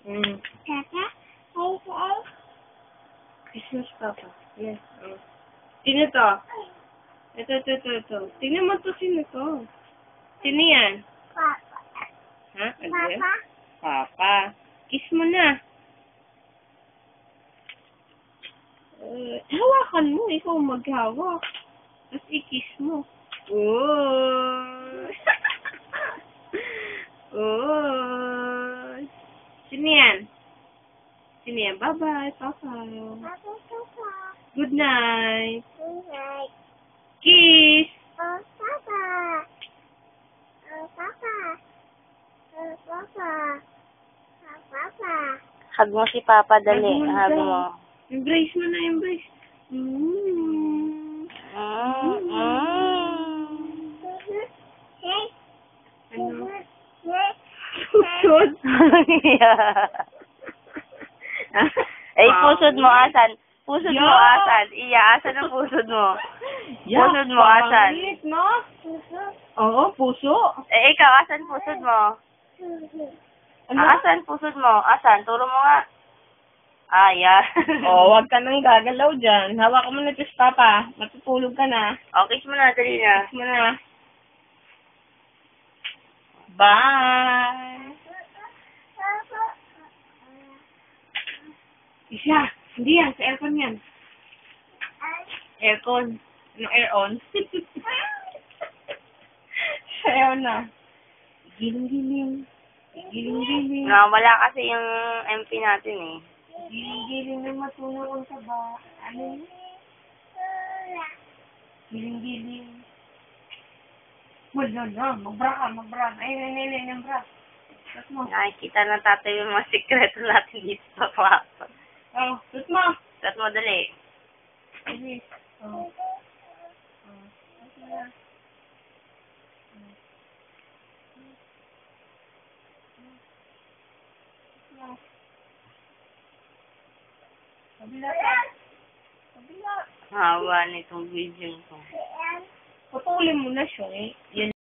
Mm. Papa, ay. Christmas Papa. Yes. Sino to? Ito. Tingnan mo to, sino to? Sino yan? Papa. Ha? Again? Papa. Papa. Kiss mo na. Hawakan mo. Ikaw maghawak. Tapos i-kiss mo. Oh. Oh. Sino yan? Sino yan? Bye-bye, Papa. Papa. Good night. Good night. Kiss. Oh, Papa. Oh, Papa. Oh, Papa. Oh, Papa. Hug mo si Papa, dali. Hug mo na Hug daw. mo. Embrace mo na, embrace. Hey. Ano? Hey. Pusod. Ay, pusod mo, asan? Pusod mo, asan? Iya, asan ang pusod mo? Pusod mo, asan? Pangit, no? Oo, puso. Eh, ikaw, asan pusod mo? Ano? Asan pusod mo? Asan? Turo mo nga. Ah, yan. Oh, wag ka nang gagalaw dyan. Hawakan mo na ito si Papa. Matutulog ka na. Okay mo na, dali na. Kiss mo na. Bye! Isa, hindi yan. Sa aircon yan. Aircon. Ano air-on? Sa air na. Giling-giling. Giling-giling. Wala kasi yung MP natin eh. Giling-giling na matulog sa ba. Ano yun? Giling-giling. Wala na. Magbra. Ay, ng bra. Tat mo. Nakikita ng tatay yung mga sikreto natin dito sa kwarto. Oh, tat mo. Tat mo, dali. Ay, oh. Kabila. Hawa nitong video ko. Putulin mo na siya eh. Yan